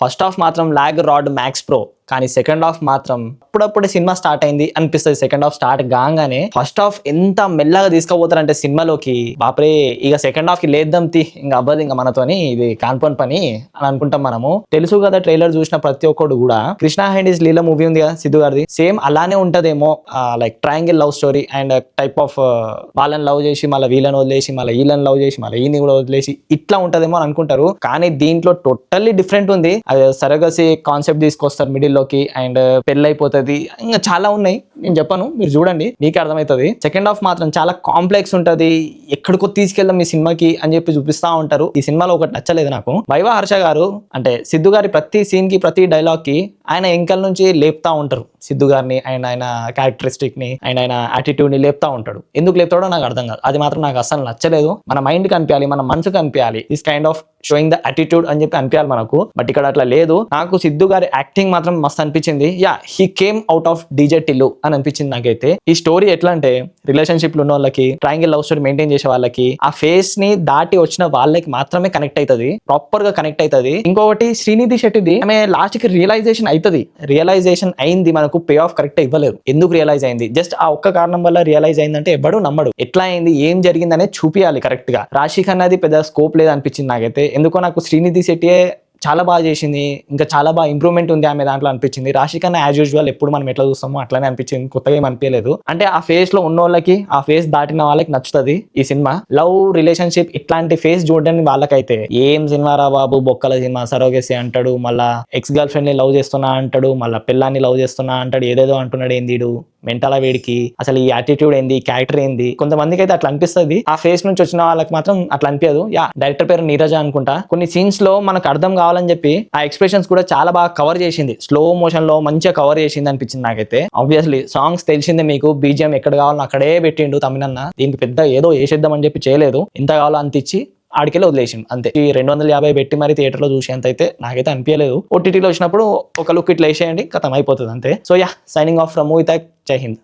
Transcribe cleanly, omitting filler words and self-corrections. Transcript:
First half మాత్రం log rod max pro, కానీ second half మాత్రం అప్పుడప్పుడే సినిమా స్టార్ట్ అయింది అనిపిస్తుంది. సెకండ్ హాఫ్ స్టార్ట్ కాగానే ఫస్ట్ హాఫ్ ఎంత మెల్లగా తీసుకుపోతారంటే సినిమాలోకి, బాపరే ఇక సెకండ్ హాఫ్ కి లేద్దాం ఇంకా అవ్వదు ఇంకా మనతోని, ఇది కాన్పన్ పని అని అనుకుంటాం మనము. తెలుసు కదా ట్రైలర్ చూసిన ప్రతి ఒక్కడు కూడా, కృష్ణ హెండీస్ లీలా మూవీ ఉంది కదా సిద్ధు గారిది, సేమ్ అలానే ఉంటదేమో. Like triangle love story and type of వాళ్ళని లవ్ చేసి మళ్ళీ వీళ్ళని వదిలేసి మళ్ళీ వీళ్ళని లవ్ చేసి మళ్ళీ ఈయన్ని కూడా వదిలేసి ఇట్లా ఉంటదేమో అని అనుకుంటారు. కానీ దీంట్లో టోటల్లీ డిఫరెంట్ ఉంది. అది సరగసి కాన్సెప్ట్ తీసుకొస్తారు మిడిల్ లోకి, అండ్ పెళ్లి అయిపోతుంది, ఇంకా చాలా ఉన్నాయి, నేను చెప్పను, మీరు చూడండి మీకే అర్థమవుతుంది. సెకండ్ హాఫ్ మాత్రం చాలా కాంప్లెక్స్ ఉంటది, ఎక్కడికో తీసుకెళ్దాం ఈ సినిమాకి అని చెప్పి చూపిస్తా ఉంటారు. ఈ సినిమాలో ఒకటి నచ్చలేదు నాకు, వైవా హర్ష గారు అంటే సిద్ధు గారి ప్రతి సీన్ కి ప్రతి డైలాగ్ కి ఆయన ఎంకల్ నుంచి లేపుతా ఉంటారు సిద్ధు గారిని, ఆయన క్యారెక్టరిస్టిక్ ని, ఆయన యాటిట్యూడ్ ని లేపుతా ఉంటాడు. ఎందుకు లేపుతాడో నాకు అర్థం కాదు, అది మాత్రం నాకు అసలు నచ్చలేదు. మన మైండ్ కనిపించాలి, మన మనసు కనిపించాలి, this kind of showing the attitude అని చెప్పి అనిపించాలి మనకు. బట్ ఇక్కడ అట్లా లేదు. నాకు సిద్ధు గారి యాక్టింగ్ మాత్రం మస్తు అనిపించింది. Yeah, he came out of DJ Tillu అని అనిపించింది నాకైతే. ఈ స్టోరీ ఎట్లా అంటే, రిలేషన్షిప్ లో ఉన్న వాళ్ళకి, ట్రయాంగిల్ లవ్ స్టోరీ మెయింటైన్ చేసే వాళ్ళకి, ఆ ఫేస్ ని దాటి వచ్చిన వాళ్ళకి మాత్రమే కనెక్ట్ అవుతుంది, ప్రాపర్ గా కనెక్ట్ అవుతుంది. ఇంకొకటి శ్రీనిధి శెట్టిది, ఆమె లాస్ట్ కి రియలైజేషన్ అవుతుంది, రియలైజేషన్ అయింది, మనకు పే ఆఫ్ కరెక్ట్ ఇవ్వలేదు. ఎందుకు రియలైజ్ అయింది, జస్ట్ ఆ ఒక్క కారణం వల్ల రియలైజ్ అయిందంటే ఎవడు నమ్మడు. ఎట్లా అయింది, ఏం జరిగింది అనేది చూపియాలి కరెక్ట్ గా. రాశి ఖన్నాది పెద్ద స్కోప్ లేదు అనిపించింది నాకైతే. ఎందుకో నాకు శ్రీనిధి శెట్టియే చాలా బాగా చేసింది, ఇంకా చాలా బాగా ఇంప్రూవ్మెంట్ ఉంది ఆమె దాంట్లో అనిపించింది. రాశి ఖన్నా యాజ్ యూజువల్ ఎప్పుడు మనం ఎట్లా చూస్తామో అట్లానే అనిపించింది, కొత్తగా ఏం అనిపించలేదు. అంటే ఆ ఫేస్ లో ఉన్న వాళ్ళకి, ఆ ఫేస్ దాటిన వాళ్ళకి నచ్చుతుంది ఈ సినిమా. లవ్ రిలేషన్షిప్ ఇట్లాంటి ఫేస్ చూడని వాళ్ళకైతే ఏం సినిమా రా బాబు, బొక్కల సినిమా, సరోగేసి అంటాడు, మళ్ళా ఎక్స్ గర్ల్ ఫ్రెండ్ ని లవ్ చేస్తున్నా అంటాడు, మళ్ళీ పిల్లాన్ని లవ్ చేస్తున్నా అంటాడు, ఏదేదో అంటున్నాడు. ఏందిడు మెంటలా వేడికి, అసలు ఈ యాటిట్యూడ్ ఏంది, క్యారెక్టర్ ఏంది, కొంతమందికి అయితే అట్లా అనిపిస్తుంది. ఆ ఫేస్ నుంచి వచ్చిన వాళ్ళకి మాత్రం అట్లా అనిపించదు. యా, డైరెక్టర్ పేరు నీరజ అనుకుంటా. కొన్ని సీన్స్ లో మనకు అర్థం కావాలని చెప్పి ఆ ఎక్స్ప్రెషన్స్ కూడా చాలా బాగా కవర్ చేసింది, స్లో మోషన్ లో మంచిగా కవర్ చేసింది అనిపించింది నాకైతే. ఆబ్వియస్లీ సాంగ్స్ తెలిసిందే మీకు, బీజిఎం ఎక్కడ కావాలో అక్కడే పెట్టిండు తమిళన్న, దీనికి పెద్ద ఏదో వేసేద్దామని చెప్పి చేయలేదు, ఎంత కావాలో అంత ఇచ్చి ఆడికెళ్ళి వదిలేసిండు అంతే. ఈ 250 పెట్టి మరి థియేటర్ లో చూసేంత అయితే నాకైతే అనిపించలేదు. ఓటీటీలో వచ్చినప్పుడు ఒక లుక్ ఇట్లా వేసేయండి, ఖతం అయిపోతుంది అంతే. So yeah, signing off from movie talk. జై హింద్.